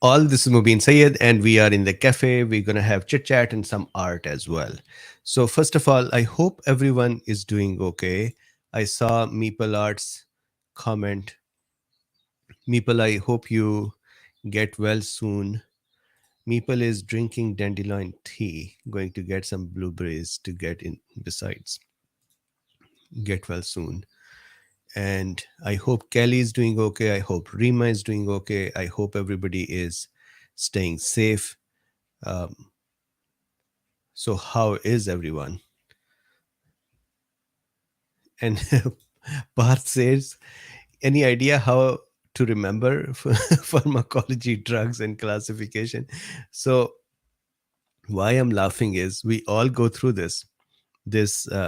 All this is Mubin Sayed, and we are in the cafe. We're going to have chit chat and some art as well. So, first of all, I hope everyone is doing okay. I saw Meeple Arts comment. Meeple, I hope you get well soon. Meeple is drinking dandelion tea, going to get some blueberries to get in besides. Get well soon. And I hope Kelly is doing okay. I hope Rima is doing okay. I hope everybody is staying safe. Um, so, how is everyone? And Parth says, any idea how to remember pharmacology, drugs, and classification? So, why I'm laughing is we all go through this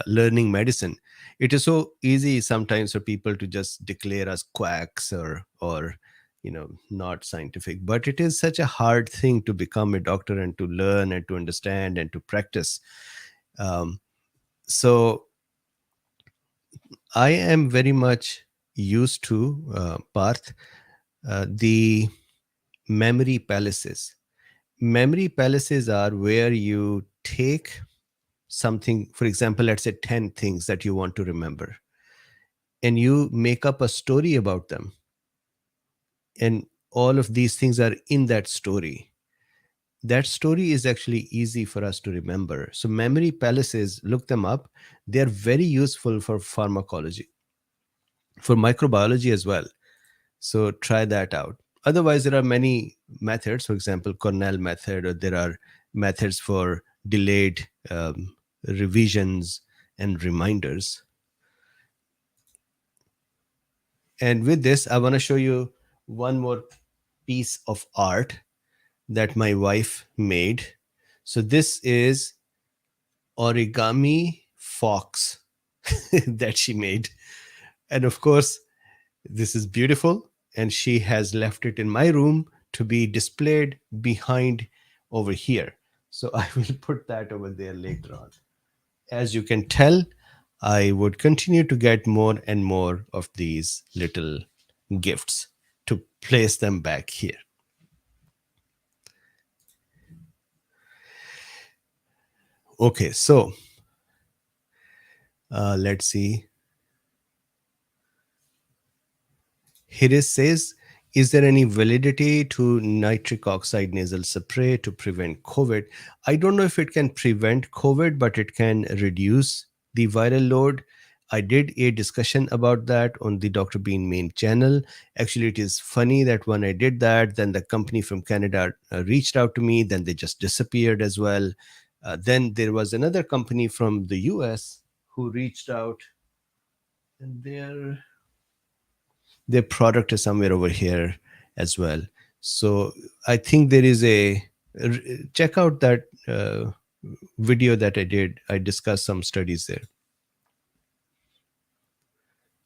learning medicine. It is so easy sometimes for people to just declare us quacks or not scientific, but it is such a hard thing to become a doctor and to learn and to understand and to practice. Um, so I am very much used to Parth, the memory palaces. Memory palaces are where you take something, for example, let's say 10 things that you want to remember, and you make up a story about them. And all of these things are in that story. That story is actually easy for us to remember. So, memory palaces, look them up. They are very useful for pharmacology, for microbiology as well. So try that out. Otherwise, there are many methods, for example, Cornell method, or there are methods for delayed revisions and reminders. And with this, I want to show you one more piece of art that my wife made. So this is origami fox that she made. And of course, this is beautiful, and she has left it in my room to be displayed behind over here. So I will put that over there later on. As you can tell, I would continue to get more and more of these little gifts to place them back here. Okay, so let's see. Here says, is there any validity to nitric oxide nasal spray to prevent COVID? I don't know if it can prevent COVID, but it can reduce the viral load. I did a discussion about that on the Dr. Bean main channel. Actually, it is funny that when I did that, then the company from Canada reached out to me, then they just disappeared as well. Then there was another company from the US who reached out, and their product is somewhere over here as well. So I think there is a check out that video that I did. I discussed some studies there.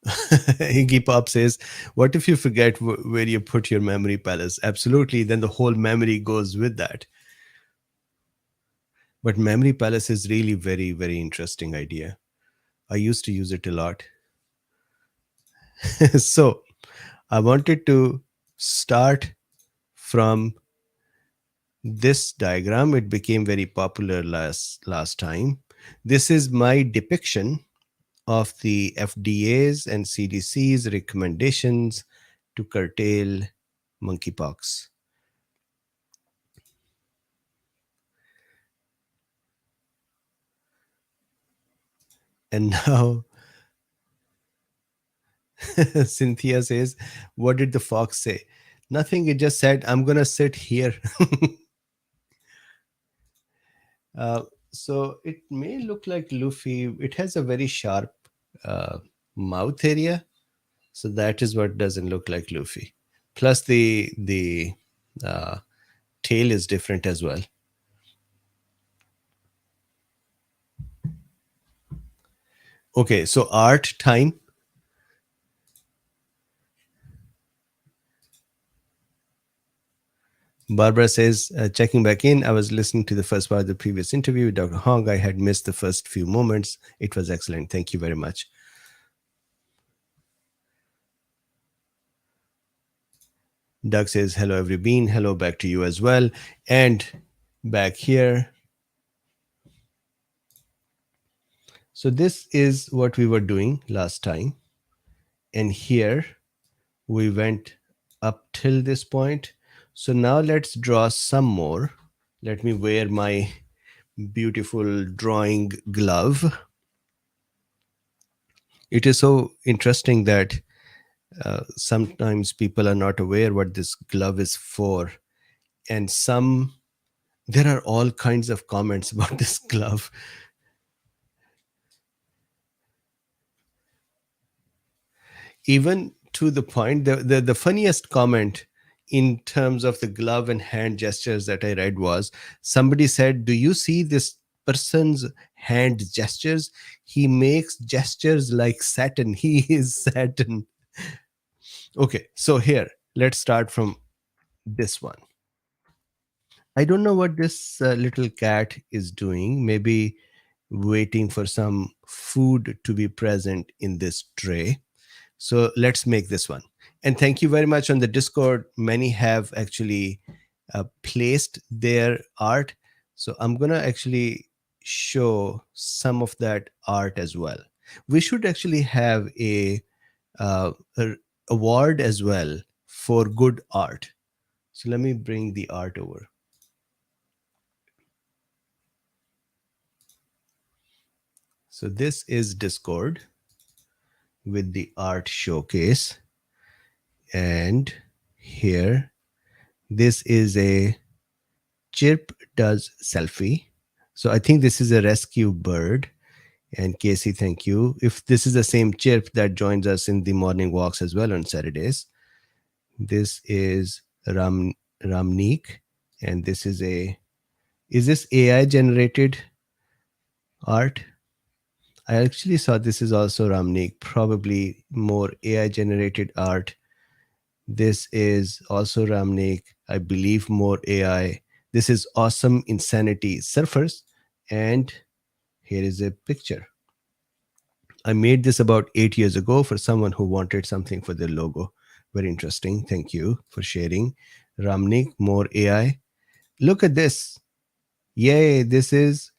Iggy Pop says, what if you forget where you put your memory palace? Absolutely, then the whole memory goes with that. But memory palace is really very, very interesting idea. I used to use it a lot. So I wanted to start from this diagram. It became very popular last time. This is my depiction of the FDA's and CDC's recommendations to curtail monkeypox. And now Cynthia says, what did the fox say? Nothing, it just said, I'm gonna sit here. uh, so it may look like Luffy. It has a very sharp uh, mouth area. So that is what doesn't look like Luffy. Plus the uh, tail is different as well. Okay, so art time. Barbara says, checking back in, I was listening to the first part of the previous interview with Dr. Hong. I had missed the first few moments. It was excellent. Thank you very much. Doug says, hello, every bean. Hello back to you as well. And back here. So this is what we were doing last time. And here we went up till this point. So now let's draw some more. Let me wear my beautiful drawing glove. It is so interesting that sometimes people are not aware what this glove is for. And there are all kinds of comments about this glove. Even to the point, the funniest comment in terms of the glove and hand gestures that I read was, somebody said, do you see this person's hand gestures? He makes gestures like Saturn. He is Saturn. Okay, so here, let's start from this one. I don't know what this little cat is doing. Maybe waiting for some food to be present in this tray. So let's make this one. And thank you very much on the Discord. Many have actually placed their art. So I'm going to actually show some of that art as well. We should actually have a award as well for good art. So let me bring the art over. So this is Discord with the art showcase. And here, this is a chirp does selfie. So I think this is a rescue bird. And Casey, thank you. If this is the same chirp that joins us in the morning walks as well on Saturdays, this is Ramneek. And this is this AI generated art? I actually saw this is also Ramneek, probably more AI generated art. This is also Ramneek, I believe more AI. This is Awesome Insanity Surfers. And here is a picture. I made this about 8 years ago for someone who wanted something for their logo. Very interesting. Thank you for sharing. Ramnik, more AI. Look at this. Yay, this is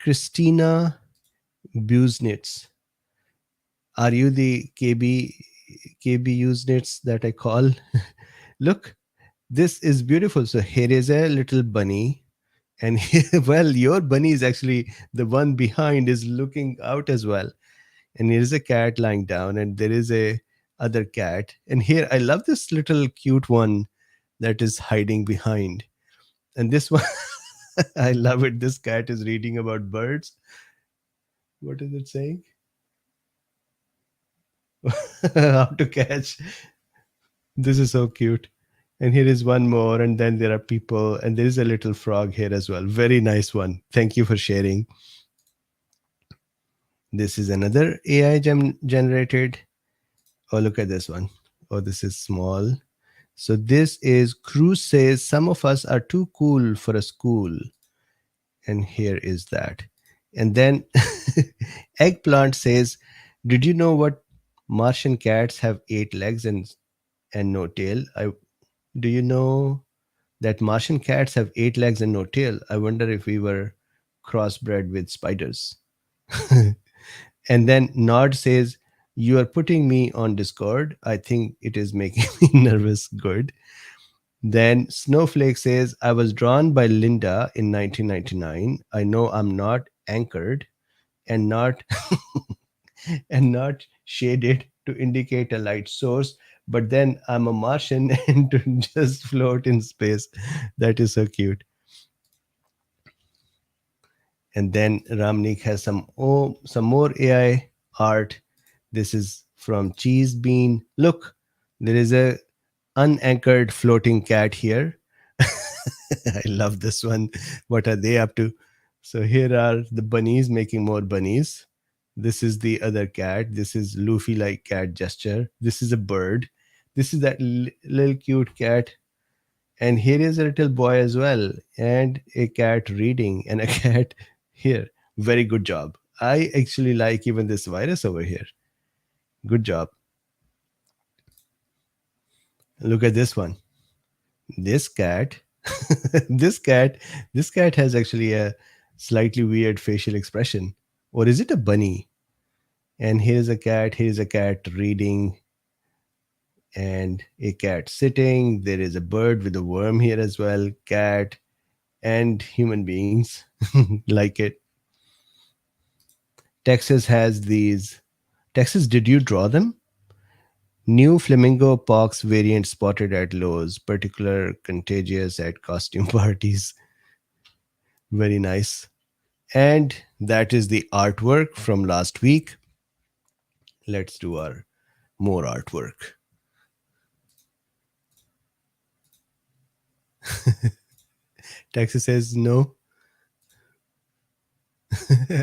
Christina Busenitz. Are you the KB Usenitz that I call? Look, this is beautiful. So here is a little bunny. And well, your bunny is actually the one behind is looking out as well. And here is a cat lying down, and there is a other cat. And here I love this little cute one that is hiding behind. And this one, I love it. This cat is reading about birds. What is it saying? How to catch. This is so cute. And here is one more, and then there are people, and there is a little frog here as well. Very nice one. Thank you for sharing. This is another AI generated. Oh, look at this one. Oh, this is small. So this is Cruz says some of us are too cool for a school. And here is that. And then Eggplant says, did you know what Martian cats have 8 legs and no tail? Do you know that Martian cats have 8 legs and no tail? I wonder if we were crossbred with spiders. And then Nod says, you are putting me on Discord. I think it is making me nervous. Good. Then Snowflake says, I was drawn by Linda in 1999. I know I'm not anchored and not and not shaded to indicate a light source, but then I'm a Martian and to just float in space. That is so cute. And then Ramnik has some more AI art. This is from Cheese Bean. Look, there is a unanchored floating cat here. I love this one. What are they up to? So here are the bunnies making more bunnies. This is the other cat. This is Luffy like cat gesture. This is a bird. This is that little cute cat. And here is a little boy as well. And a cat reading and a cat here. Very good job. I actually like even this virus over here. Good job. Look at this one. this cat, this cat, this cat has actually a slightly weird facial expression. Or is it a bunny? And here's a cat reading, and a cat sitting. There is a bird with a worm here as well, cat, and human beings like it. Texas has these. Texas, did you draw them? New flamingo pox variant spotted at Lowe's, particular contagious at costume parties. Very nice. And that is the artwork from last week. Let's do our more artwork. Texas says no.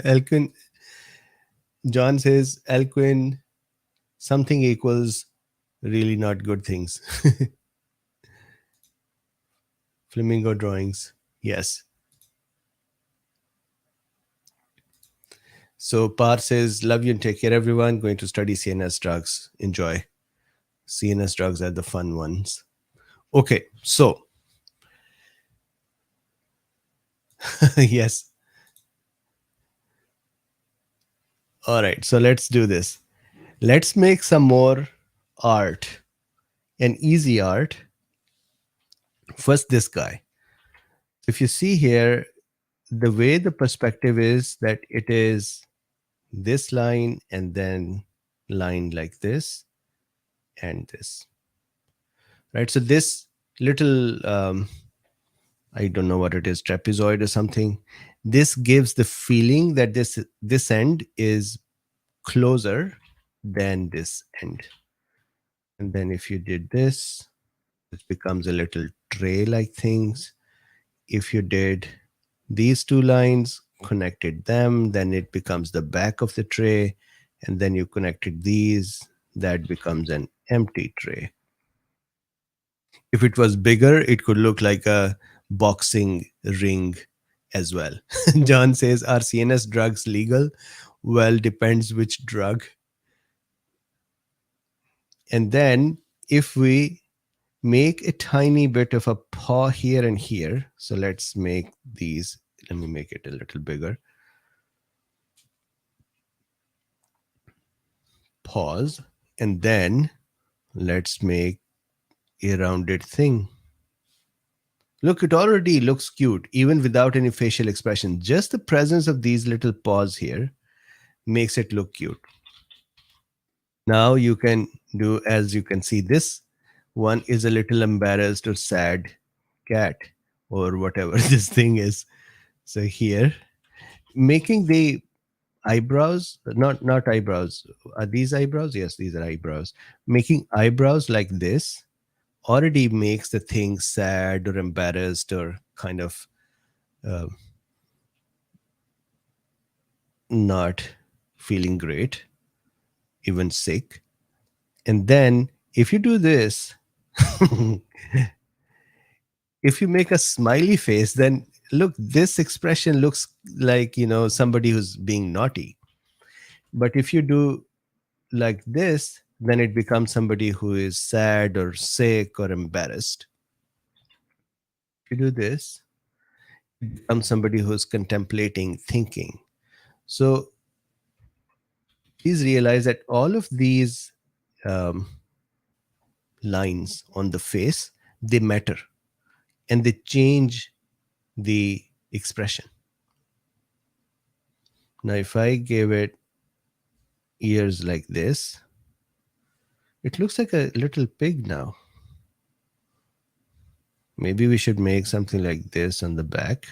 Elquin, John says Elquin, something equals really not good things. Flamingo drawings. Yes. So Par says, love you and take care, everyone. Going to study CNS drugs. Enjoy. CNS drugs are the fun ones. Okay, so yes. All right, so let's do this. Let's make some more art, an easy art. First, this guy. If you see here, the way the perspective is that it is this line and then line like this and this, right? So this little I don't know what it is, trapezoid or something, this gives the feeling that this end is closer than this end. And then if you did this, it becomes a little tray like things. If you did these two lines, connected them, then it becomes the back of the tray. And then you connected these, that becomes an empty tray. If it was bigger, it could look like a boxing ring as well. John says, are CNS drugs legal? Well, depends which drug. And then if we make a tiny bit of a paw here and here, so let's make these, let me make it a little bigger. Pause. And then let's make a rounded thing. Look, it already looks cute, even without any facial expression. Just the presence of these little paws here makes it look cute. Now you can do, as you can see, this one is a little embarrassed or sad cat or whatever this thing is. So here, making the eyebrows, not eyebrows. Are these eyebrows? Yes, these are eyebrows. Making eyebrows like this already makes the thing sad or embarrassed or kind of uh, not feeling great, even sick. And then if you do this, if you make a smiley face, then look, this expression looks like, somebody who's being naughty. But if you do like this, then it becomes somebody who is sad or sick or embarrassed. If you do this, it becomes somebody who's contemplating, thinking. So please realize that all of these um, lines on the face, they matter and they change the expression. Now, if I give it ears like this, it looks like a little pig now. Maybe we should make something like this on the back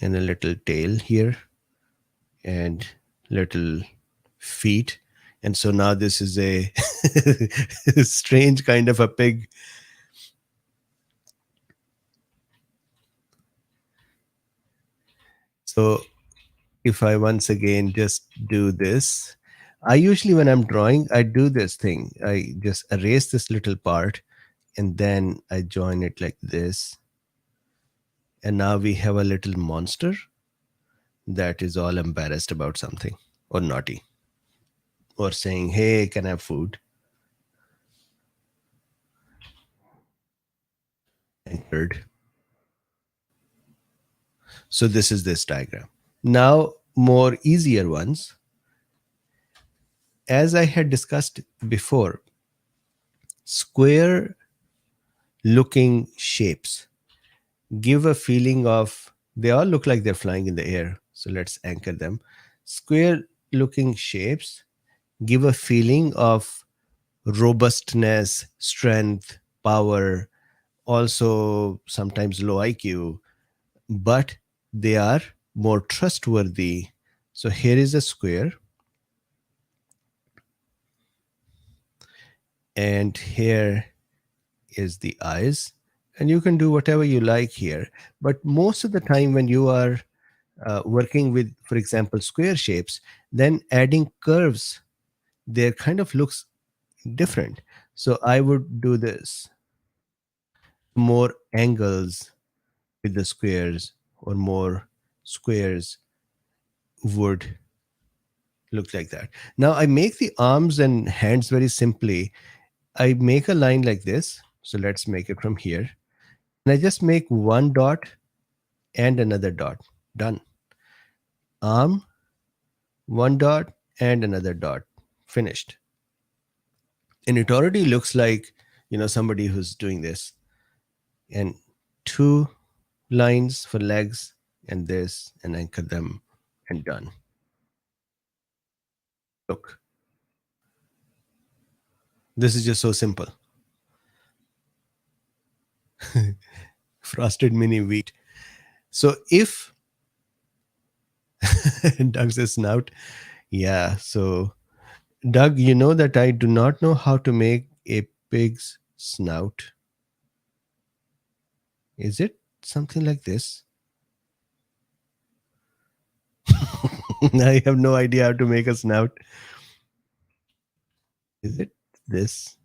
and a little tail here and little feet. And so now this is a strange kind of a pig. So if I once again just do this, I usually, when I'm drawing, I do this thing. I just erase this little part and then I join it like this. And now we have a little monster that is all embarrassed about something or naughty or saying, hey, can I have food? Third. So this is this diagram. Now, more easier ones. As I had discussed before, square looking shapes give a feeling of, they all look like they're flying in the air. So let's anchor them. Square looking shapes give a feeling of robustness, strength, power, also sometimes low IQ, but they are more trustworthy. So here is a square, and here is the eyes. And you can do whatever you like here. But most of the time, when you are working with, for example, square shapes, then adding curves, there kind of looks different. So I would do this, more angles with the squares, or more squares would look like that. Now I make the arms and hands very simply. I make a line like this. So let's make it from here. And I just make one dot and another dot. Done. Arm, one dot and another dot. Finished. And it already looks like, somebody who's doing this. And two lines for legs and this, and anchor them, and done. Look, this is just so simple. Frosted mini wheat. So if Doug's a snout, yeah. So Doug, you know that I do not know how to make a pig's snout. Is it something like this? I have no idea how to make a snout. Is it this?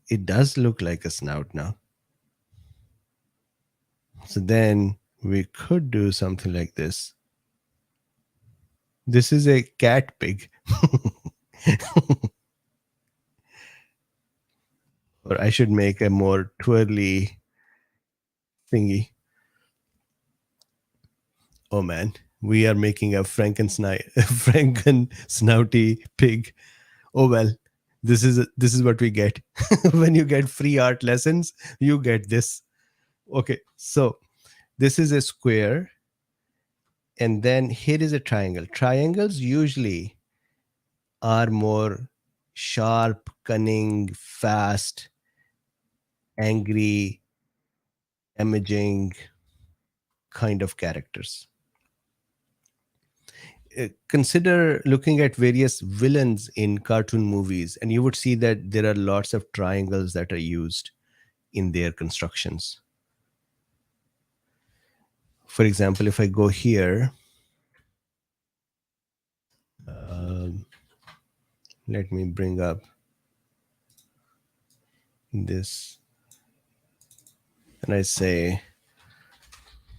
It does look like a snout now. So then we could do something like this. This is a cat pig. Or I should make a more twirly thingy. Oh man, we are making a Franken snouty pig. Oh well, this is what we get. When you get free art lessons, you get this. Okay, so this is a square, and then here is a triangle. Triangles usually are more sharp, cunning, fast, angry, damaging kind of characters. Consider looking at various villains in cartoon movies, and you would see that there are lots of triangles that are used in their constructions. For example, if I go here, um, let me bring up this, and I say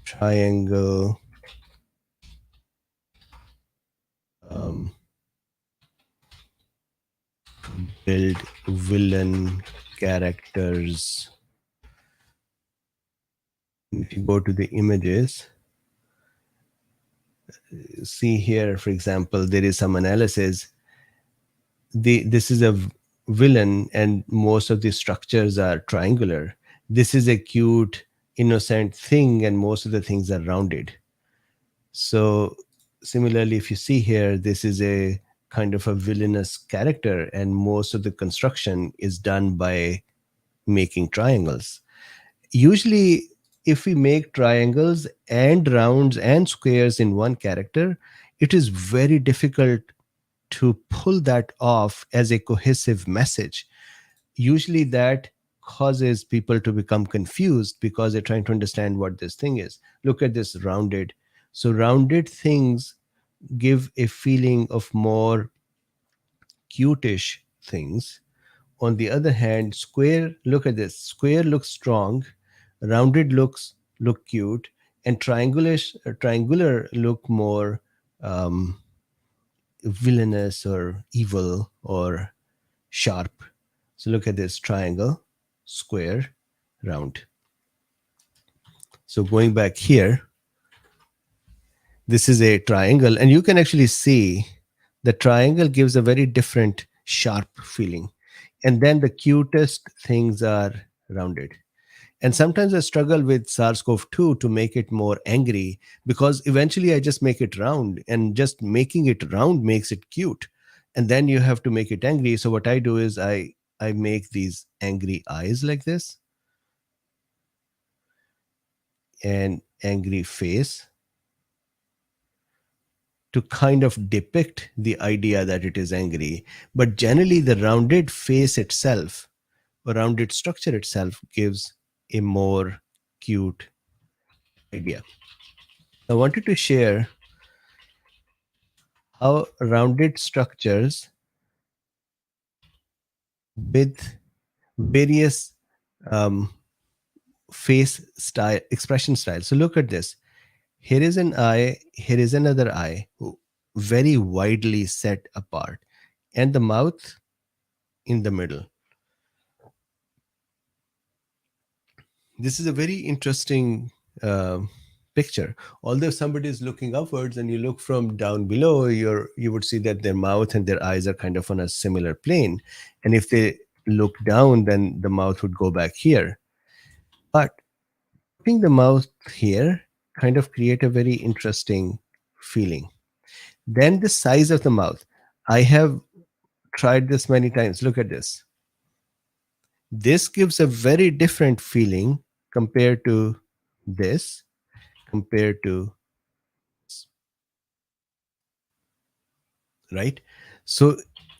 triangle, um, build villain characters. If you go to the images, see here, for example, there is some analysis. This is a villain, and most of the structures are triangular. This is a cute, innocent thing, and most of the things are rounded. So similarly, if you see here, this is a kind of a villainous character, and most of the construction is done by making triangles. Usually, if we make triangles and rounds and squares in one character, it is very difficult to pull that off as a cohesive message. Usually that causes people to become confused because they're trying to understand what this thing is. Look at this rounded. So rounded things give a feeling of more cutish things. On the other hand, square, look at this. Square looks strong, rounded look cute, and triangular look more villainous or evil or sharp. So look at this: triangle, square, round. So going back here, this is a triangle, and you can actually see the triangle gives a very different sharp feeling. And then the cutest things are rounded. And sometimes I struggle with SARS-CoV-2 to make it more angry, because eventually I just make it round, and just making it round makes it cute. And then you have to make it angry. So what I do is I make these angry eyes like this, and angry face, to kind of depict the idea that it is angry. But generally, the rounded face itself, or rounded structure itself, gives a more cute idea. I wanted to share how rounded structures with various um, face style, expression style. So look at this. Here is an eye, here is another eye, very widely set apart, and the mouth in the middle. This is a very interesting um picture. Although somebody is looking upwards and you look from down below, you would see that their mouth and their eyes are kind of on a similar plane. And if they look down, then the mouth would go back here. But putting the mouth here kind of create a very interesting feeling. Then the size of the mouth. I have tried this many times. Look at this. This gives a very different feeling compared to this, compared to right. So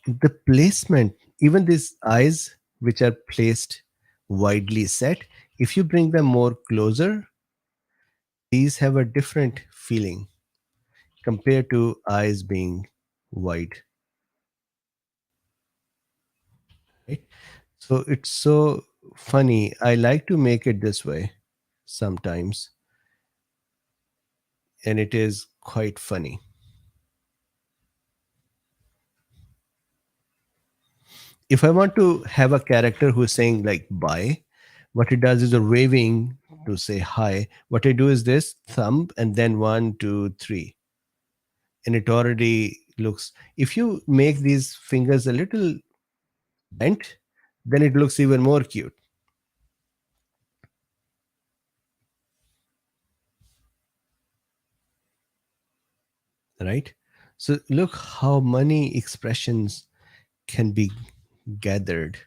the placement, even these eyes which are placed widely set, if you bring them more closer, these have a different feeling compared to eyes being wide, right? So it's so funny. I like to make it this way sometimes, and it is quite funny. If I want to have a character who's saying like bye, what it does is a waving to say hi. What I do is this thumb and then one, two, three. And it already looks, if you make these fingers a little bent, then it looks even more cute, right? So look how many expressions can be gathered.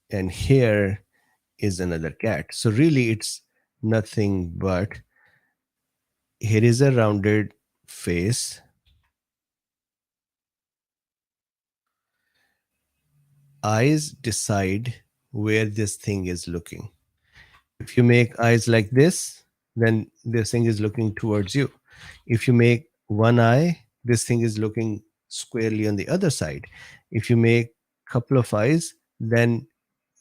And here is another cat. So really it's nothing but, here is a rounded face. Eyes decide where this thing is looking. If you make eyes like this, then this thing is looking towards you. If you make one eye, this thing is looking squarely on the other side. If you make a couple of eyes, then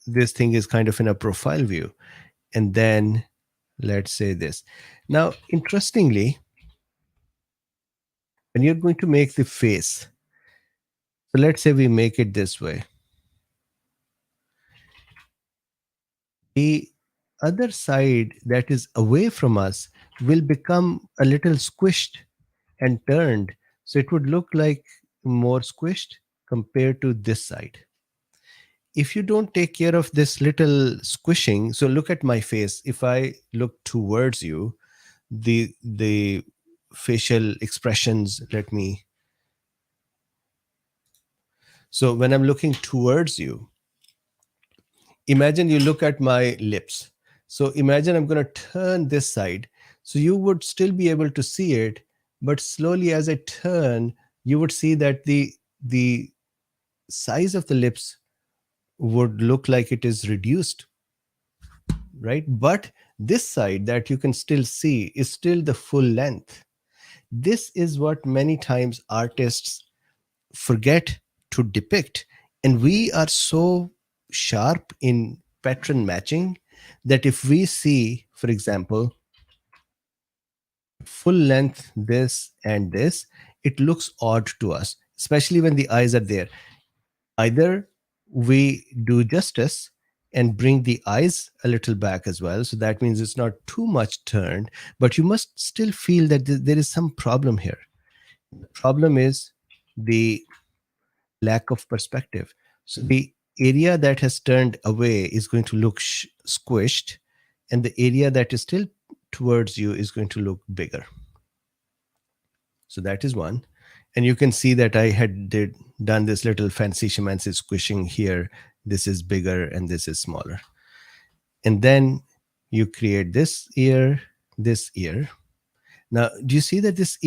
this thing is kind of in a profile view. And then let's say this. Now, interestingly, when you're going to make the face, so let's say we make it this way. The other side that is away from us will become a little squished and turned. So it would look like more squished compared to this side. If you don't take care of this little squishing, so look at my face. If I look towards you, the facial expressions, let me, so when I'm looking towards you, imagine you look at my lips. So imagine I'm going to turn this side. So you would still be able to see it, but slowly as I turn, you would see that the size of the lips would look like it is reduced, right? But this side that you can still see is still the full length. This is what many times artists forget to depict. And we are so sharp in pattern matching that if we see, for example, full length this and this, it looks odd to us, especially when the eyes are there. Either we do justice and bring the eyes a little back as well. So that means it's not too much turned, but you must still feel that there is some problem here. The problem is the lack of perspective. So the area that has turned away is going to look squished, and the area that is still towards you is going to look bigger. So that is one. And you can see that I had done this little fancy shamancy squishing here. This is bigger and this is smaller. And then you create this ear, this ear. Now, do you see that this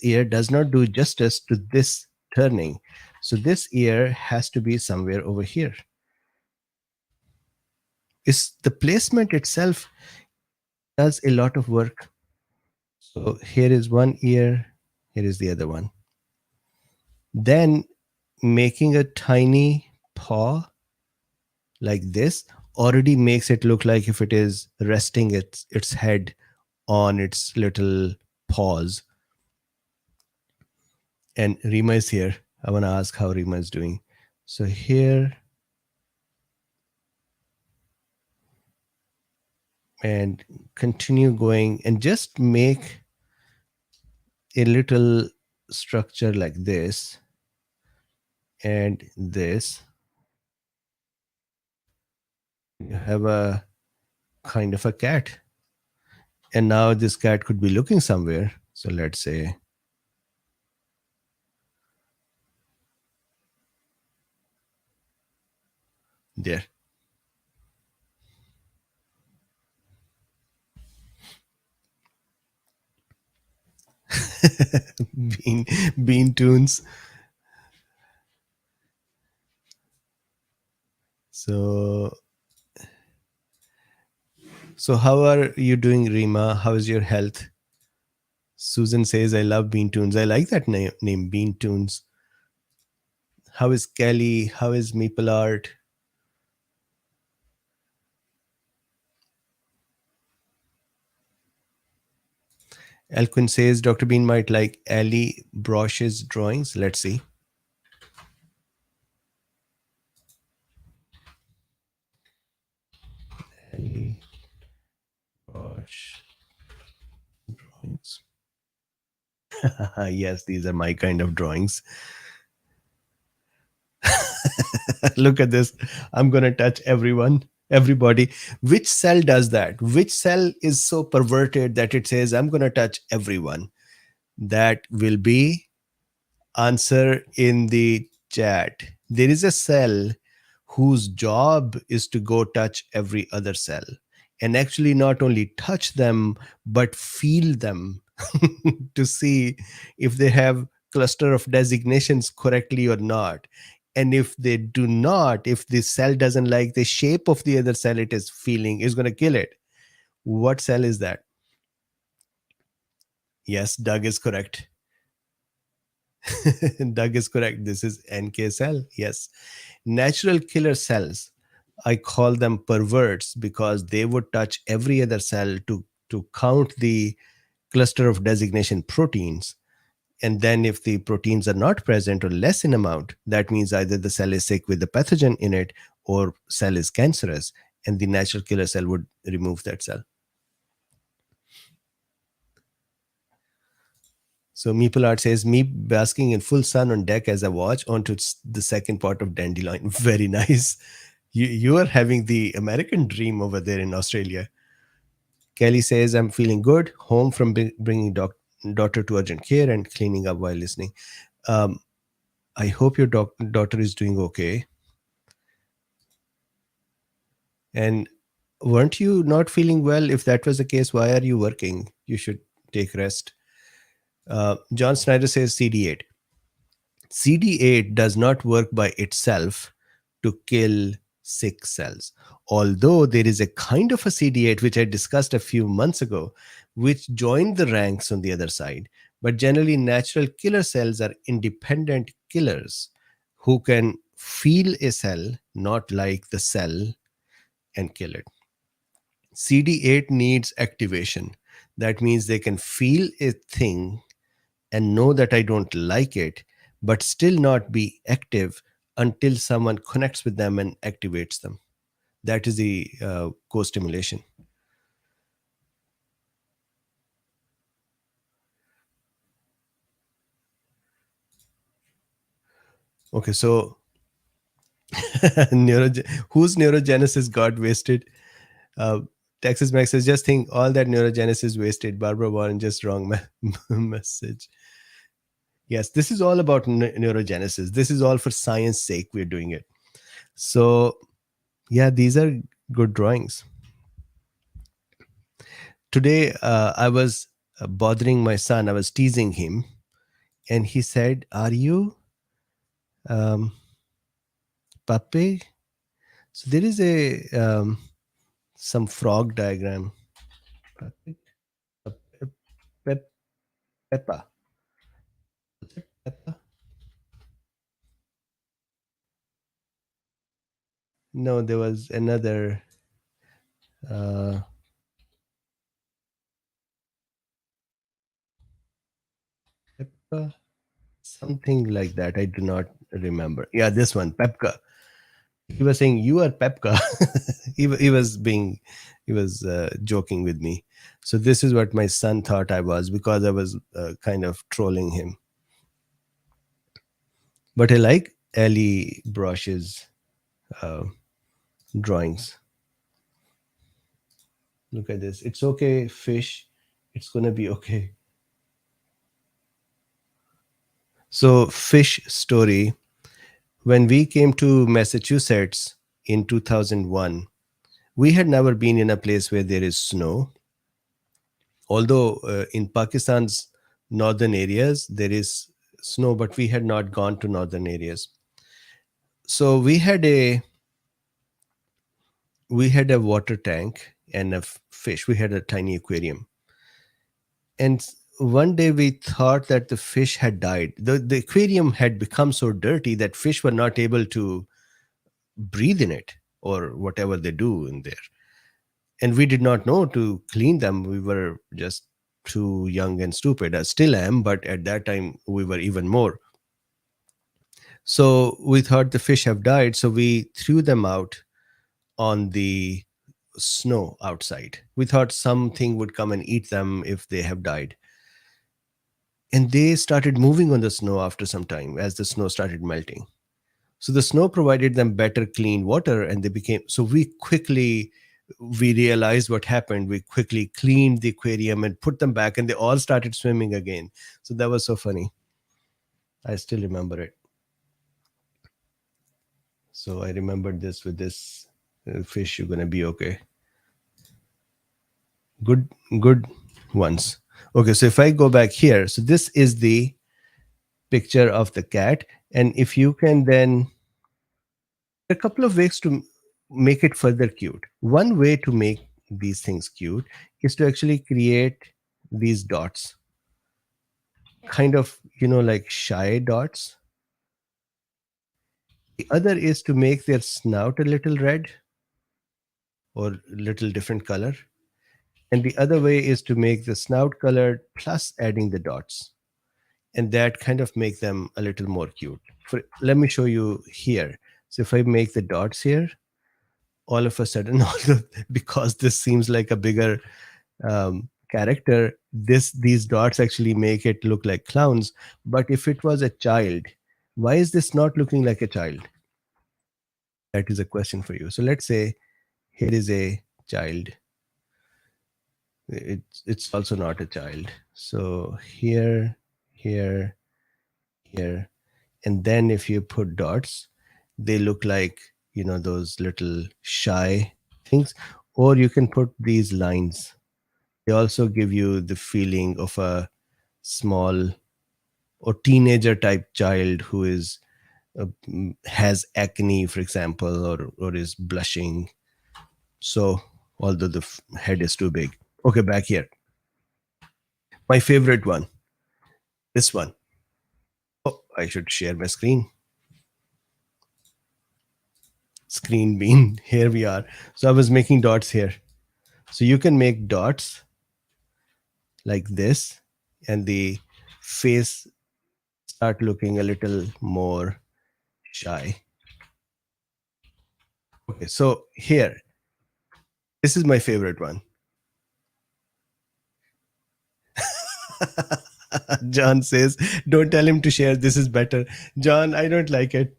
ear does not do justice to this turning? So this ear has to be somewhere over here. Is the placement itself does a lot of work. So here is one ear, here is the other one. Then making a tiny paw like this already makes it look like if it is resting its head on its little paws. And Rima is here. I want to ask how Rima is doing. So here, and continue going and just make a little structure like this and this. You have a kind of a cat. And now this cat could be looking somewhere. So let's say there. bean tunes. So how are you doing, Rima? How is your health? Susan says, I love Bean Tunes. I like that name, Bean Tunes. How is Kelly? How is Maple Art? Elquin says, Dr. Bean might like Ali Brosh's drawings. Let's see. Ali Brosh drawings. Yes, these are my kind of drawings. Look at this. I'm going to touch everybody. Which cell does that? Which cell is so perverted that it says, I'm going to touch everyone? That will be answer in the chat. There is a cell whose job is to go touch every other cell and actually not only touch them, but feel them to see if they have cluster of designations correctly or not. And if they do not, if the cell doesn't like the shape of the other cell it is feeling, is going to kill it. What cell is that? Yes, Doug is correct. Doug is correct. This is NK cell. Yes. Natural killer cells, I call them perverts because they would touch every other cell to count the cluster of designation proteins. And then if the proteins are not present or less in amount, that means either the cell is sick with the pathogen in it or cell is cancerous, and the natural killer cell would remove that cell. So Meeple Art says, me basking in full sun on deck as I watch onto the second pot of dandelion. Very nice. You are having the American dream over there in Australia. Kelly says, I'm feeling good. Home from bringing daughter to urgent care and cleaning up while listening. I hope your daughter is doing okay. And weren't you not feeling well? If that was the case, why are you working? You should take rest. John Snyder says CD8. CD8 does not work by itself to kill sick cells. Although there is a kind of a CD8, which I discussed a few months ago, which joined the ranks on the other side. But generally, natural killer cells are independent killers who can feel a cell, not like the cell, and kill it. CD8 needs activation. That means they can feel a thing and know that I don't like it, but still not be active until someone connects with them and activates them. That is the co-stimulation. Okay, so whose neurogenesis got wasted? Uh, Texas Max says, just think all that neurogenesis wasted. Barbara Warren, just wrong message. Yes, this is all about neurogenesis. This is all for science sake. We're doing it. So, yeah, these are good drawings. Today, I was bothering my son. I was teasing him, and he said, "Are you um, Pape?" So there is a some frog diagram. Pape? Pep- Peppa. Was it Peppa? No, there was another. Uh, Peppa, something like that. I do not remember. Yeah, this one, Pepka. He was saying, "You are Pepka." He was being, he was joking with me. So this is what my son thought I was, because I was kind of trolling him. But I like Ellie Brosh's uh, drawings. Look at this. It's okay, fish. It's gonna be okay. So, fish story. When we came to Massachusetts in 2001, we had never been in a place where there is snow. Although in Pakistan's northern areas there is snow, but we had not gone to northern areas. So we had a water tank and a fish. We had a tiny aquarium, and one day we thought that the fish had died. The aquarium had become so dirty that fish were not able to breathe in it, or whatever they do in there. And we did not know to clean them. We were just too young and stupid. I still am, but at that time we were even more. So we thought the fish have died, so we threw them out on the snow outside. We thought something would come and eat them if they have died. And they started moving on the snow after some time as the snow started melting. So the snow provided them better clean water, and they became, so we realized what happened. We quickly cleaned the aquarium and put them back, and they all started swimming again. So that was so funny. I still remember it. So I remembered this with this fish. You're gonna be okay. Good, good ones. Okay, so if I go back here, so this is the picture of the cat, and if you can then, a couple of ways to make it further cute. One way to make these things cute is to actually create these dots, kind of, like shy dots. The other is to make their snout a little red or little different color. And the other way is to make the snout colored plus adding the dots. And that kind of make them a little more cute. Let me show you here. So if I make the dots here, all of a sudden, because this seems like a bigger character, these dots actually make it look like clowns. But if it was a child, why is this not looking like a child? That is a question for you. So let's say here is a child. It's also not a child. So here, here, here, and then if you put dots, they look like, those little shy things. Or you can put these lines. They also give you the feeling of a small or teenager type child who is has acne, for example, or is blushing. So although the head is too big. Okay, back here, my favorite one, this one. Oh, I should share my screen bean. Here we are. So I was making dots here. So you can make dots like this, and the face start looking a little more shy. Okay, so here, this is my favorite one. John says, don't tell him to share. This is better. John, I don't like it.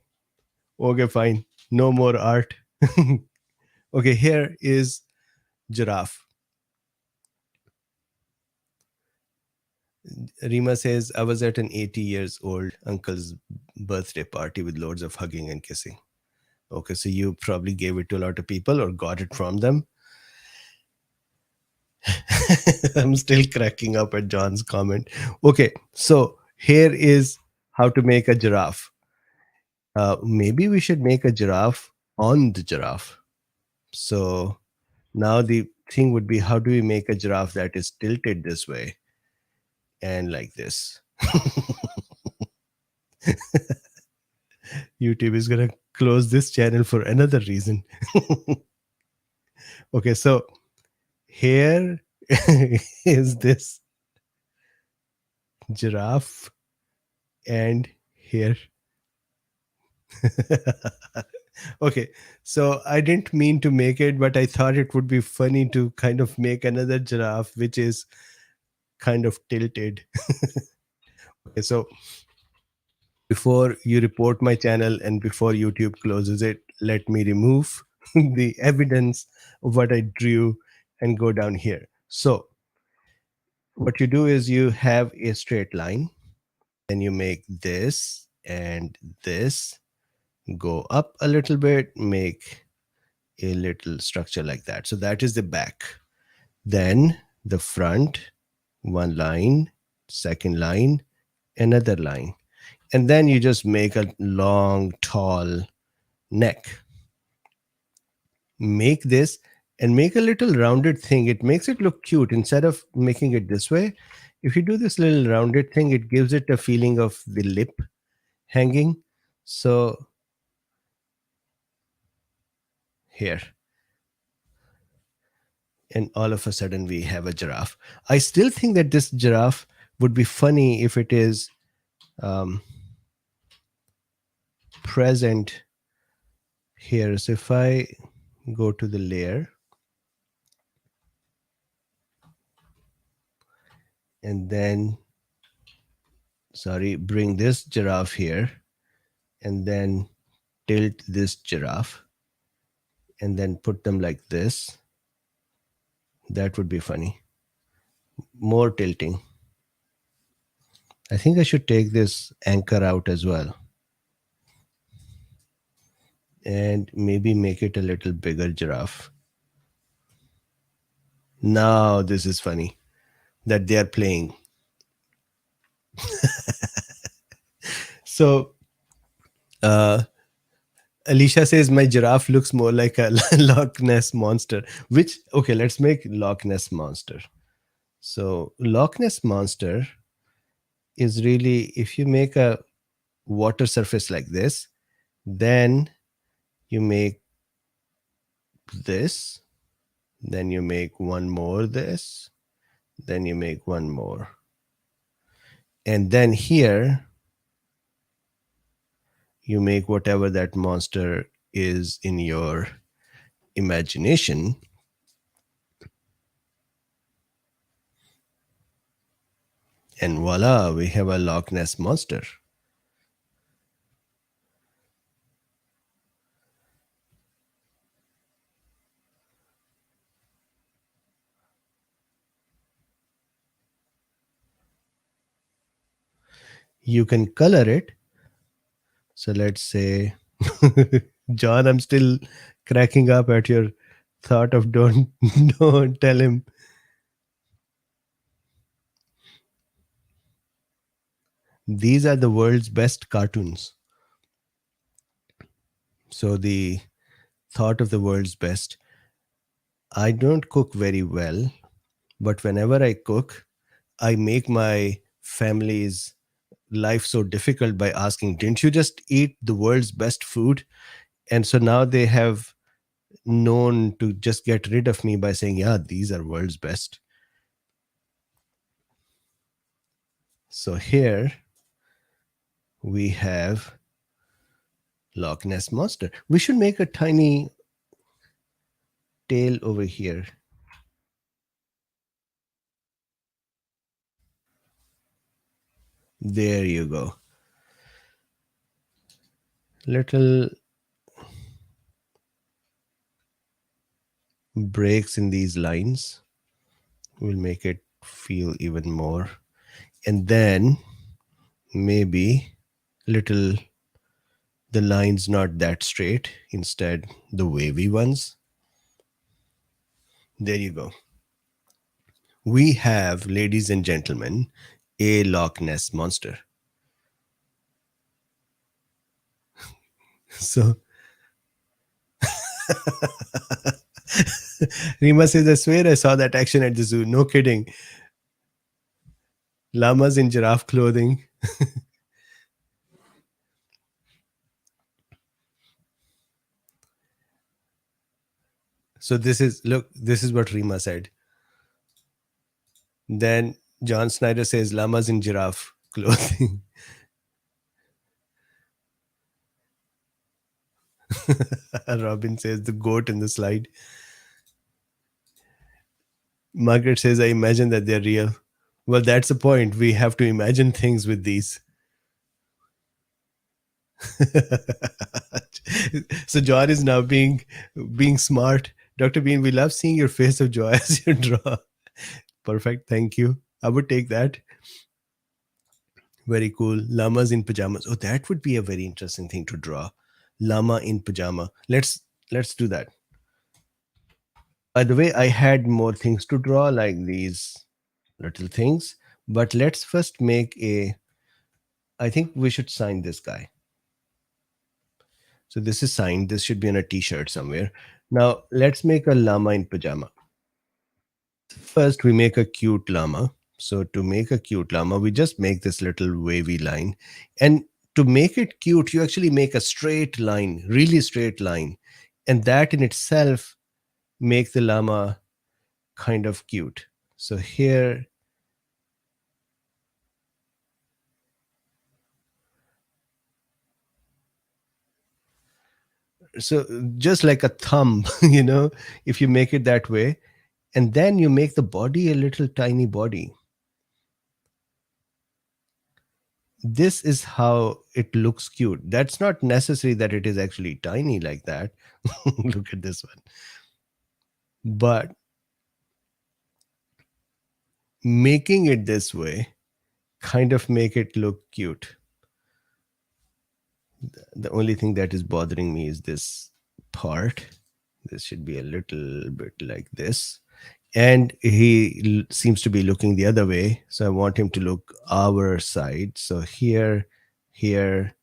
Okay, fine. No more art. Okay, here is giraffe. Rima says, I was at an 80 years old uncle's birthday party with loads of hugging and kissing. Okay, so you probably gave it to a lot of people or got it from them. I'm still cracking up at John's comment. Okay, so here is how to make a giraffe. Maybe we should make a giraffe on the giraffe. So now the thing would be, how do we make a giraffe that is tilted this way and like this? YouTube is going to close this channel for another reason. Okay, so here is this giraffe, and here. Okay, so I didn't mean to make it, but I thought it would be funny to kind of make another giraffe which is kind of tilted. Okay, so before you report my channel and before YouTube closes it, let me remove the evidence of what I drew and go down here. So what you do is you have a straight line, then you make this and this, go up a little bit, make a little structure like that. So that is the back. Then the front, one line, second line, another line. And then you just make a long, tall neck. Make this and make a little rounded thing. It makes it look cute instead of making it this way. If you do this little rounded thing, it gives it a feeling of the lip hanging. So here, and all of a sudden we have a giraffe. I still think that this giraffe would be funny if it is um, present here. So if I go to the layer and then, sorry, bring this giraffe here and then tilt this giraffe and then put them like this, that would be funny. More tilting. I think I should take this anchor out as well and maybe make it a little bigger giraffe. Now this is funny that they are playing. So uh, Alicia says my giraffe looks more like a Loch Ness monster. Which, okay, let's make Loch Ness monster. So Loch Ness monster is really, if you make a water surface like this, then you make this, then you make one more this, then you make one more. And then here you make whatever that monster is in your imagination. And voila, we have a Loch Ness monster. You can color it. So let's say, John, I'm still cracking up at your thought of don't don't tell him. These are the world's best cartoons. So the thought of the world's best. I don't cook very well, but whenever I cook, I make my family's life so difficult by asking, didn't you just eat the world's best food? And so now they have known to just get rid of me by saying, yeah, these are world's best. So here we have Loch Ness monster. We should make a tiny tail over here. There you go. Little breaks in these lines will make it feel even more. And then maybe little the lines not that straight, instead the wavy ones. There you go. We have, ladies and gentlemen, a Loch Ness monster. So Rima says, I swear I saw that action at the zoo. No kidding. Llamas in giraffe clothing. So this is, look, this is what Rima said. Then John Snyder says llamas in giraffe clothing. Robin says the goat in the slide. Margaret says, I imagine that they're real. Well, that's the point. We have to imagine things with these. So John is now being smart. Dr. Bean, we love seeing your face of joy as you draw. Perfect. Thank you. I would take that. Very cool. Llamas in pajamas. Oh, that would be a very interesting thing to draw. Llama in pajama. Let's do that. By the way, I had more things to draw, like these little things. But let's first make a. I think we should sign this guy. So this is signed. This should be on a T-shirt somewhere. Now let's make a llama in pajama. First, we make a cute llama. So to make a cute llama, we just make this little wavy line. And to make it cute, you actually make a straight line, really straight line. And that in itself make the llama kind of cute. So here, so just like a thumb, if you make it that way, and then you make the body a little tiny body. This is how it looks cute. That's not necessary that it is actually tiny like that. Look at this one. But making it this way kind of make it look cute. The only thing that is bothering me is this part. This should be a little bit like this. And he seems to be looking the other way. So I want him to look our side. So here, here,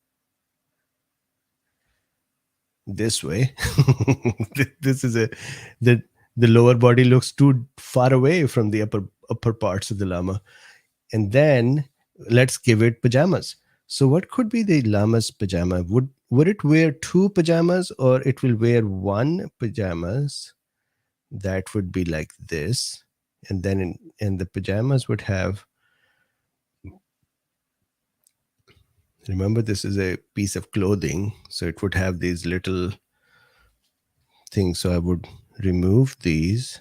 this way. This is the the lower body looks too far away from the upper parts of the llama. And then let's give it pajamas. So what could be the llama's pajama? Would it wear two pajamas, or it will wear one pajamas that would be like this? And then and the pajamas would have, remember, this is a piece of clothing, so it would have these little things. So I would remove these.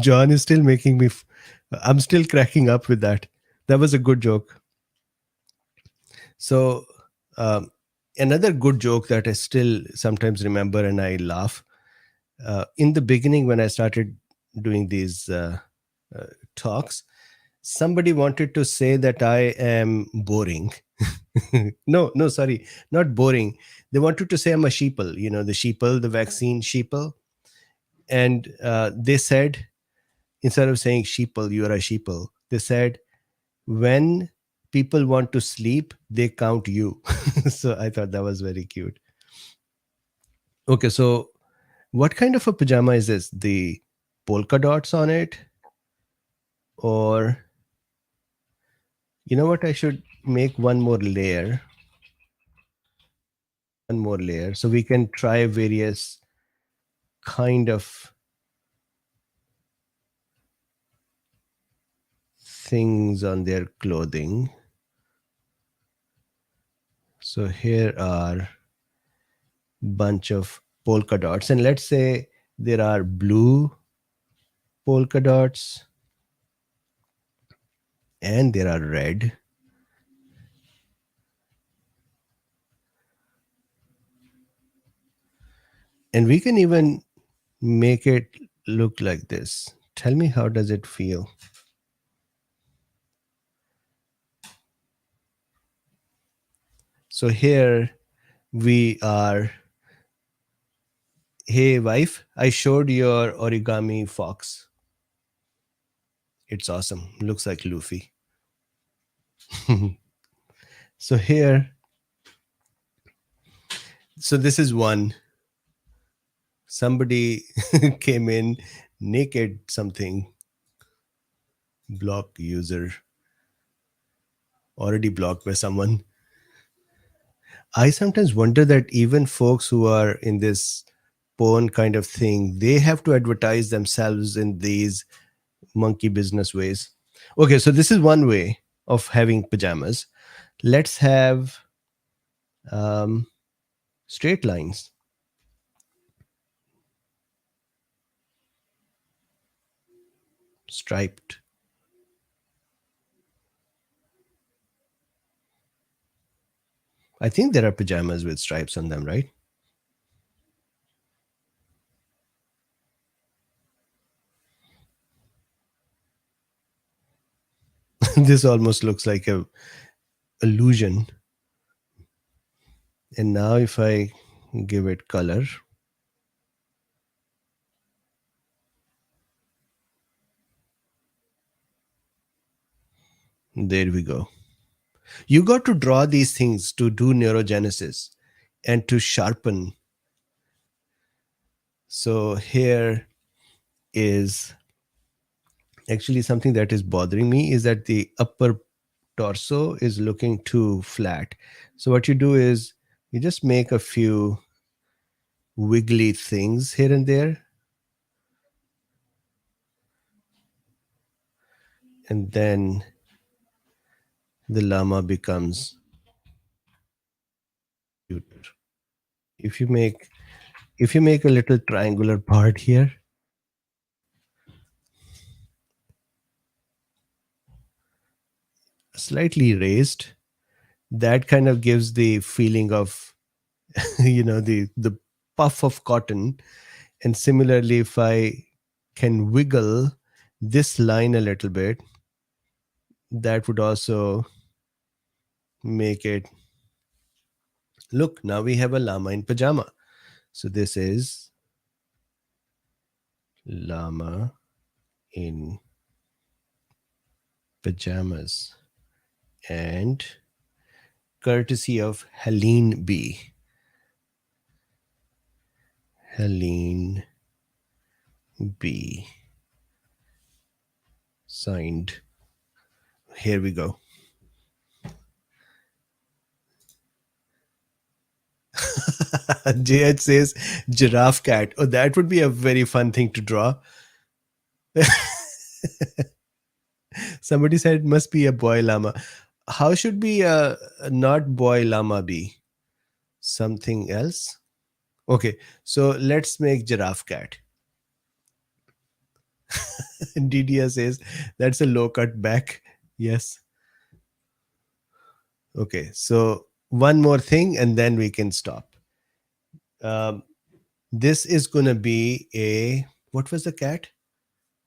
John is still making me. I'm still cracking up with that. That was a good joke. So, another good joke that I still sometimes remember and I laugh. In the beginning, when I started doing these uh, talks, somebody wanted to say that I am boring. No, no, sorry, not boring. They wanted to say I'm a sheeple, the sheeple, the vaccine sheeple. And they said, instead of saying sheeple, you are a sheeple, they said, when people want to sleep, they count you. So I thought that was very cute. Okay, so what kind of a pajama is this? The polka dots on it? Or, you know what? I should make one more layer. One more layer. So we can try various kind of things on their clothing. So here are bunch of polka dots, and let's say there are blue polka dots and there are red, and we can even make it look like this. Tell me, how does it feel? So here we are. Hey wife, I showed your origami fox. It's awesome, looks like Luffy. So here, so this is one. Somebody came in naked something. Block user, already blocked by someone. I sometimes wonder that even folks who are in this porn kind of thing, they have to advertise themselves in these monkey business ways. Okay, so this is one way of having pajamas. Let's have um, straight lines, striped. I think there are pajamas with stripes on them, right? This almost looks like a illusion. And now if I give it color, there we go. You got to draw these things to do neurogenesis and to sharpen. So here is actually something that is bothering me, is that the upper torso is looking too flat. So what you do is you just make a few wiggly things here and there, and then the llama becomes cuter. If you make, if you make a little triangular part here, slightly raised, that kind of gives the feeling of the puff of cotton. And similarly, if I can wiggle this line a little bit, that would also make it look. Now we have a llama in pajama. So this is llama in pajamas, and courtesy of Helene B. Helene B. Signed. Here we go. JH says giraffe cat. Oh, that would be a very fun thing to draw. Somebody said it must be a boy llama. How should be a not boy llama be? Something else? Okay, so let's make giraffe cat. DDS says that's a low cut back. Yes. Okay, so one more thing and then we can stop. Um, this is going to be a, what was the cat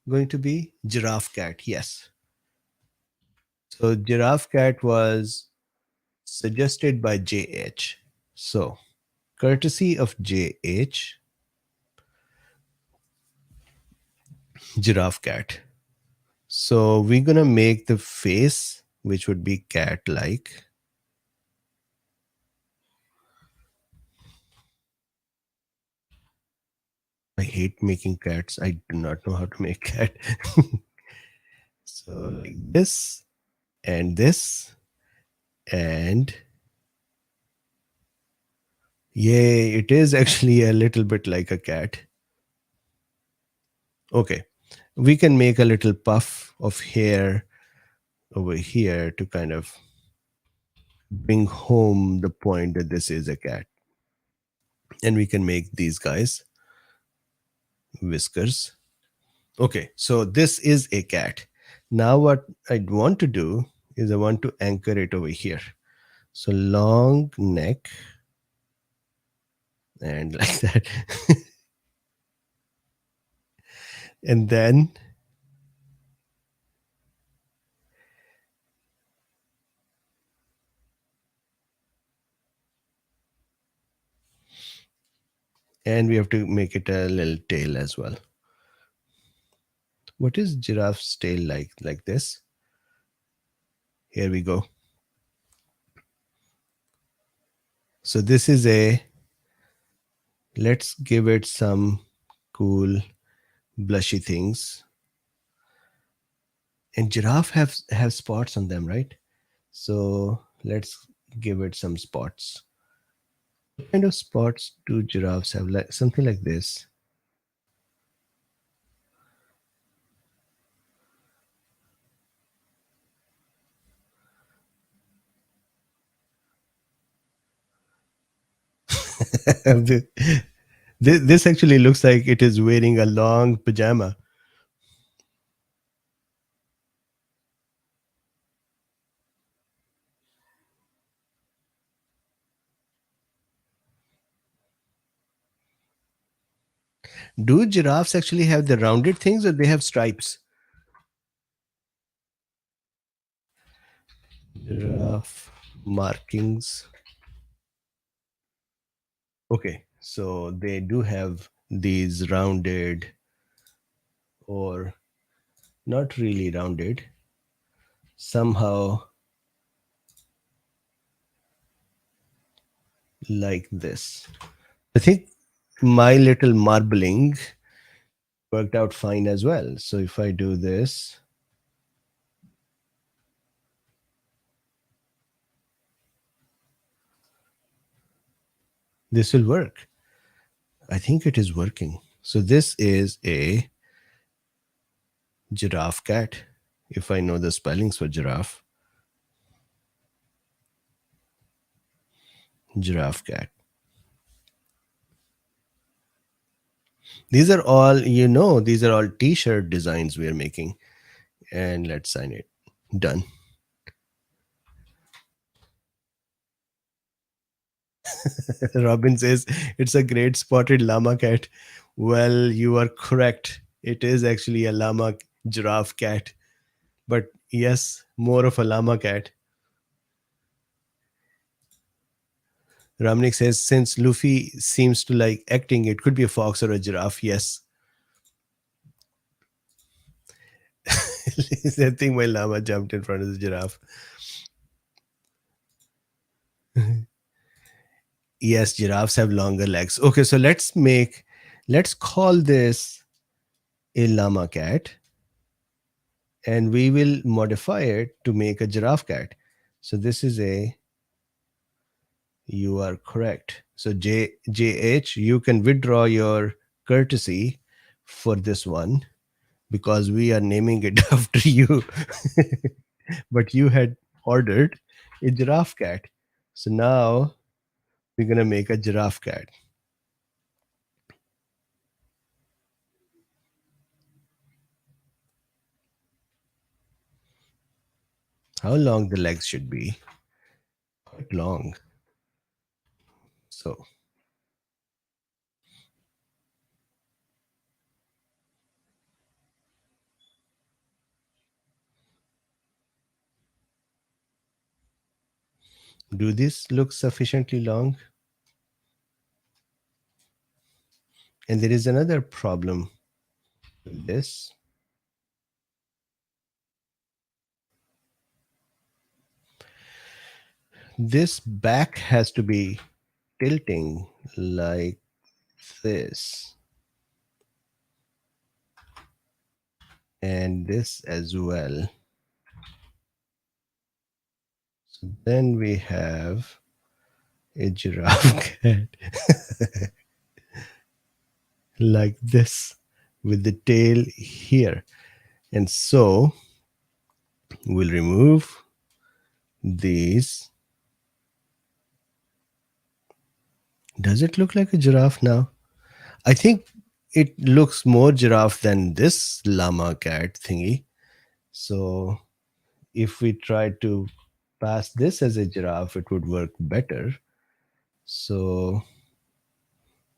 going to be? Giraffe cat. Yes. So giraffe cat was suggested by JH. So, courtesy of JH, giraffe cat. So, we're going to make the face, which would be cat like. I hate making cats. I do not know how to make cat. So, like this and this, and yay, it is actually a little bit like a cat. Okay, we can make a little puff of hair over here to kind of bring home the point that this is a cat. And we can make these guys whiskers. Okay, so this is a cat. Now what I want to do is I want to anchor it over here. So long neck and like that. And then and we have to make it a little tail as well. What is giraffe's tail like? Like this. Here we go. So this is a, let's give it some cool blushy things. And giraffe have spots on them, right? So let's give it some spots. What kind of spots do giraffes have? Like something like this. This actually looks like it is wearing a long pajama. Do giraffes actually have the rounded things or they have stripes? Giraffe markings. Okay, so they do have these rounded or not really rounded, somehow like this. I think my little marbling worked out fine as well. So if I do this, this will work. I think it is working. So this is a giraffe cat. If I know the spellings for giraffe, giraffe cat. These are all, these are all t-shirt designs we are making. And let's sign it. Done. Robin says it's a great spotted llama cat. Well, you are correct. It is actually a llama giraffe cat. But yes, more of a llama cat. Ramnik says since Luffy seems to like acting, it could be a fox or a giraffe. Yes. I think my llama jumped in front of the giraffe. Yes, giraffes have longer legs. Okay, so let's call this a llama cat and we will modify it to make a giraffe cat. So this is a, you are correct. So JH, you can withdraw your courtesy for this one because we are naming it after you. But you had ordered a giraffe cat. So now we're going to make a giraffe cat. How long the legs should be? Quite long. So do this look sufficiently long? And there is another problem with this. This back has to be tilting like this. And this as well. So then we have a giraffe cat like this with the tail here. And so we'll remove these Does it look like a giraffe now? I think it looks more giraffe than this llama cat thingy. So if we try to pass this as a giraffe, it would work better. So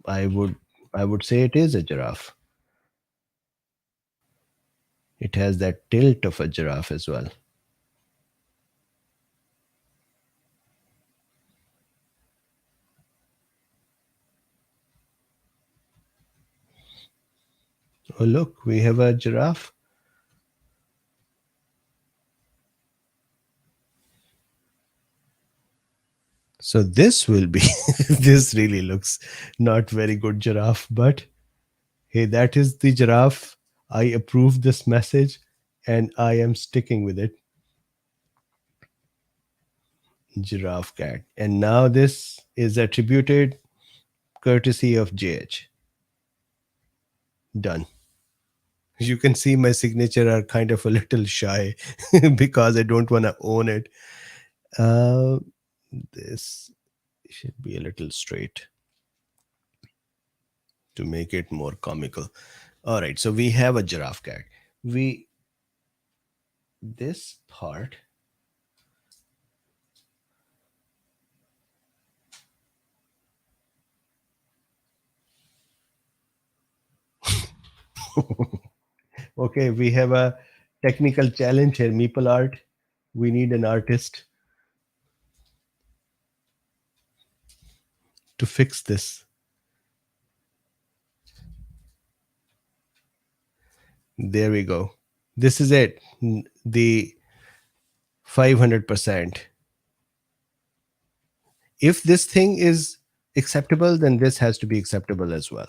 I would I would say it is a giraffe. It has that tilt of a giraffe as well. Oh look, we have a giraffe. So this will be this really looks not very good giraffe, but hey, that is the giraffe. I approve this message and I am sticking with it. Giraffe cat. And now this is attributed courtesy of JH. Done. You can see my signature are kind of a little shy because I don't want to own it. Uh, this should be a little straight to make it more comical. All right, so we have a giraffe cat. We this part. Okay, we have a technical challenge here. Meeple art. We need an artist to fix this. There we go. This is it. The 500%. If this thing is acceptable, then this has to be acceptable as well.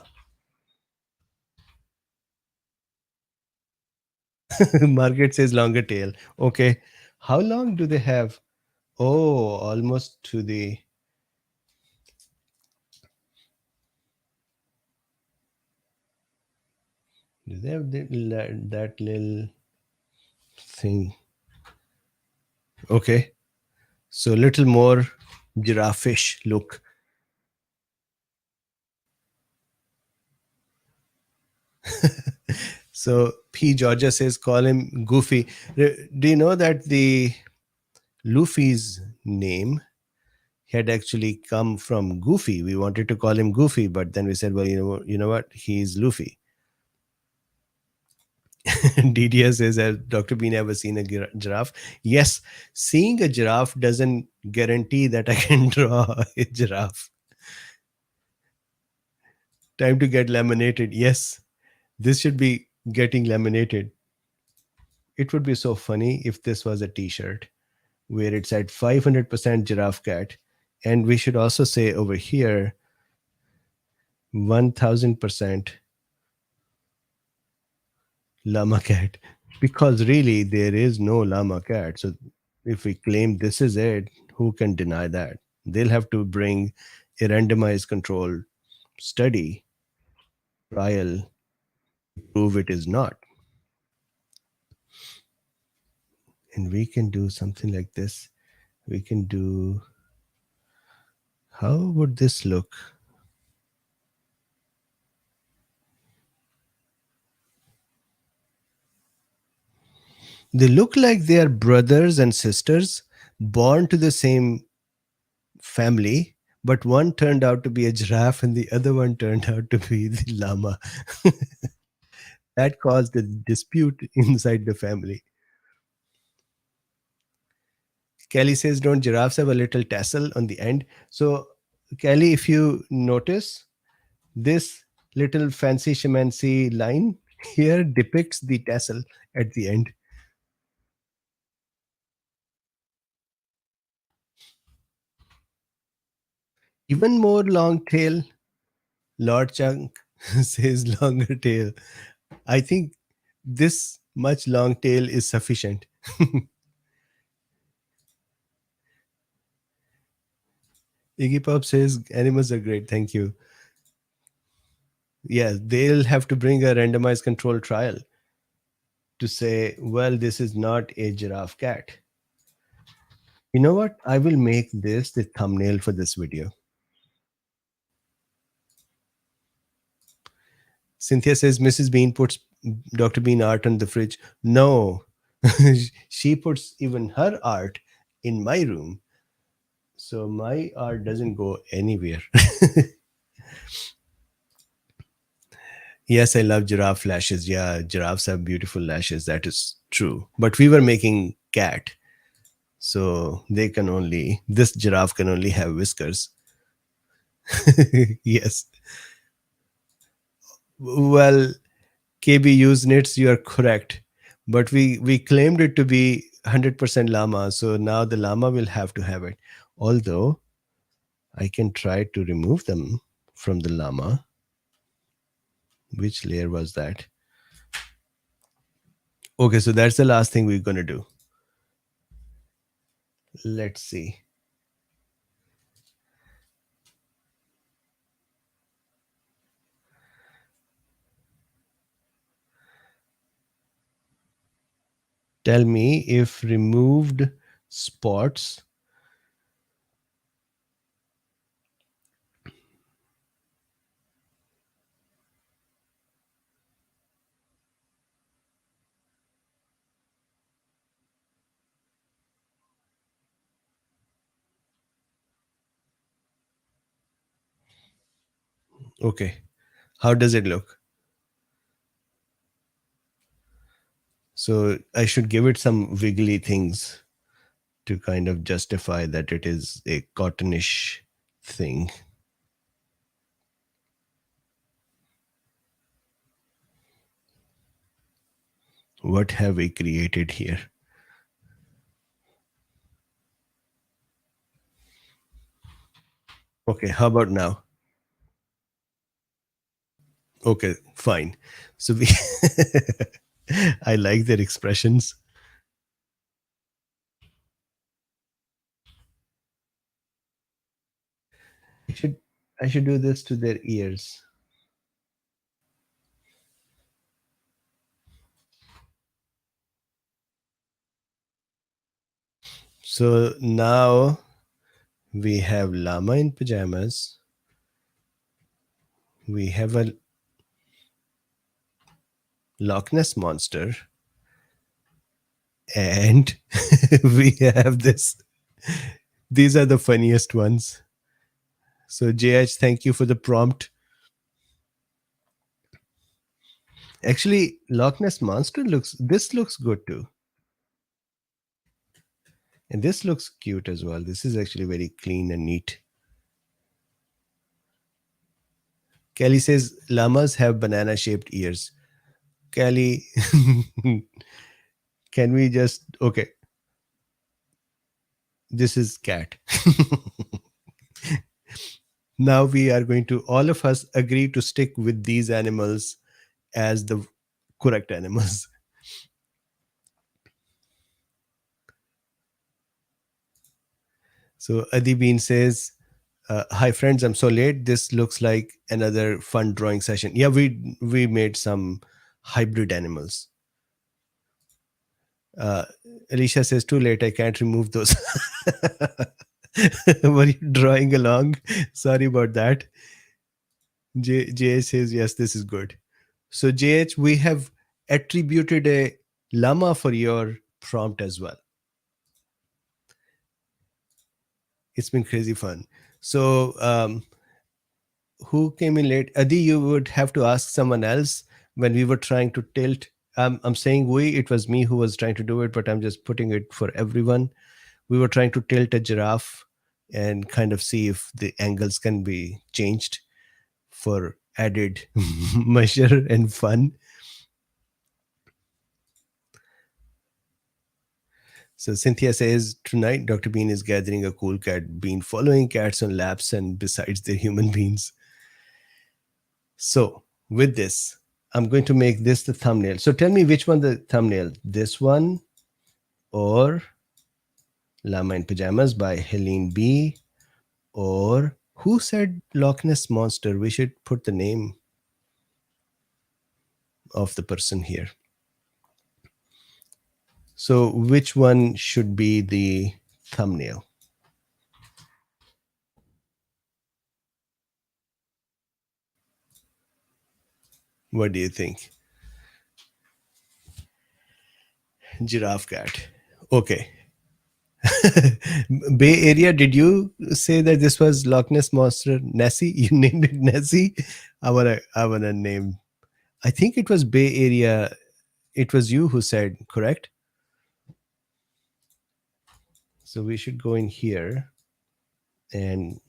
Margaret says longer tail. Okay. How long do they have? Oh, almost to the. Do they have that little thing? Okay. So little more giraffe-ish look. So P. Georgia says call him Goofy. Do you know that the Luffy's name had actually come from Goofy? We wanted to call him Goofy, but then we said, well, you know what? He's Luffy. DDS says, has Dr. Bean ever seen a giraffe? Yes, seeing a giraffe doesn't guarantee that I can draw a giraffe. Time to get laminated. Yes, this should be getting laminated. It would be so funny if this was a t-shirt where it said 500% giraffe cat. And we should also say over here 1000% llama cat, because really there is no llama cat. So if we claim this is it, who can deny that? They'll have to bring a randomized control study trial to prove it is not. And we can do something like this. We can do, how would this look? They look like they are brothers and sisters born to the same family, but one turned out to be a giraffe and the other one turned out to be the llama. That caused a dispute inside the family. Kelly says, don't giraffes have a little tassel on the end? So, Kelly, if you notice, this little fancy shamancy line here depicts the tassel at the end. Even more long tail. Lord Chunk says longer tail. I think this much long tail is sufficient. Iggy Pop says animals are great. Thank you. Yeah, they'll have to bring a randomized control trial to say, well, this is not a giraffe cat. You know what? I will make this the thumbnail for this video. Cynthia says Mrs. Bean puts Dr. Bean art on the fridge. No, she puts even her art in my room. So my art doesn't go anywhere. Yes, I love giraffe lashes. Yeah, giraffes have beautiful lashes. That is true. But we were making cat. So they can only, this giraffe can only have whiskers. Yes. Well, KB Usenits, you are correct. But we claimed it to be 100% llama. So now the llama will have to have it. Although I can try to remove them from the llama. Which layer was that? Okay, so that's the last thing we're going to do. Let's see. Tell me if removed spots. Okay, how does it look? So I should give it some wiggly things to kind of justify that it is a cottonish thing. What have we created here? Okay, how about now? Okay, fine. So we I like their expressions. I should I should do this to their ears. So now we have llama in pajamas. We have a Loch Ness monster, and we have this. These are the funniest ones. So JH, thank you for the prompt. Actually, Loch Ness monster looks. This looks good too, and this looks cute as well. This is actually very clean and neat. Kelly says llamas have banana shaped ears. Kelly, can we just okay? This is cat. Now we are going to all of us agree to stick with these animals as the correct animals. So Adi Bean says, "Hi friends, I'm so late. This looks like another fun drawing session." Yeah, we made some hybrid animals. Uh, Alicia says, "Too late. I can't remove those." Were you drawing along? Sorry about that. JH says, "Yes, this is good." So JH, we have attributed a llama for your prompt as well. It's been crazy fun. So who came in late? Adi, you would have to ask someone else when we were trying to tilt. I'm saying we, it was me who was trying to do it, but I'm just putting it for everyone. We were trying to tilt a giraffe and kind of see if the angles can be changed for added measure and fun. So Cynthia says tonight Dr. Bean is gathering a cool cat bean, following cats on laps and besides the human beings. So with this, I'm going to make this the thumbnail. So tell me which one the thumbnail, this one or Llama in Pajamas by Helene B, or who said Loch Ness Monster? We should put the name of the person here. So which one should be the thumbnail? What do you think? Giraffe cat. Okay. Bay Area, did you say that this was Loch Ness Monster? Nessie? You named it Nessie? I wanna name. I think it was Bay Area. It was you who said, correct? So we should go in here and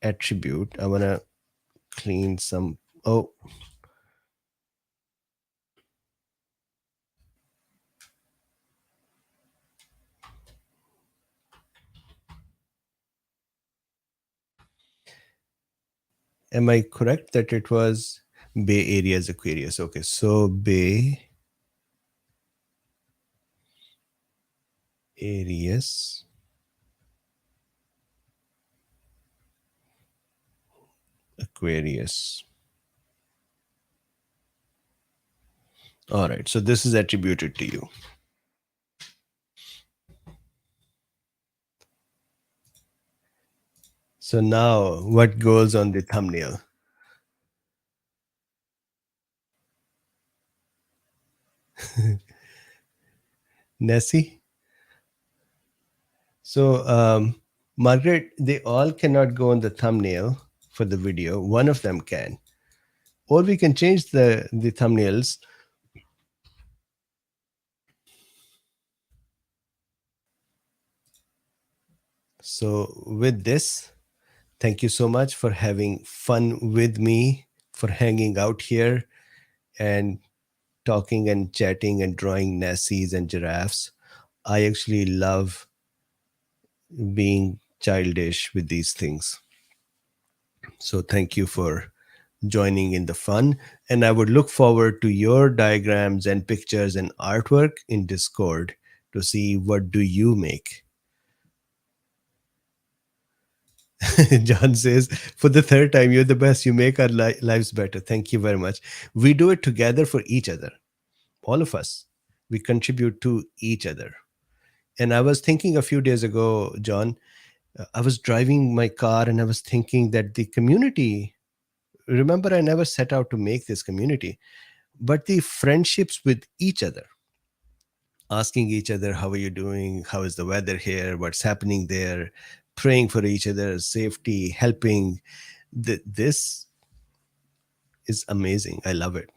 attribute. I wanna clean some. Oh, am I correct that it was Bay Area's Aquarius? Okay, so Bay Areas Aquarius. All right, so this is attributed to you. So now what goes on the thumbnail? Nessie? So, Margaret, they all cannot go on the thumbnail for the video. One of them can. Or we can change the thumbnails. So, with this, thank you so much for having fun with me, for hanging out here and talking and chatting and drawing Nessies and giraffes. I actually love being childish with these things. So, thank you for joining in the fun, and I would look forward to your diagrams and pictures and artwork in Discord to see what do you make. John says, for the third time, you're the best. You make our lives better. Thank you very much. We do it together for each other, all of us. We contribute to each other. And I was thinking a few days ago, John, I was driving my car and I was thinking that the community, remember, I never set out to make this community, but the friendships with each other, asking each other, how are you doing, how is the weather here, what's happening there, praying for each other's safety, helping, this is amazing. I love it.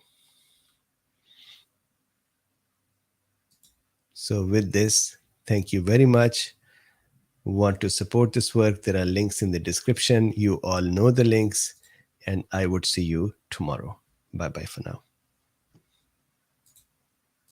So with this, thank you very much. Want to support this work, there are links in the description. You all know the links, and I would see you tomorrow. Bye bye for now.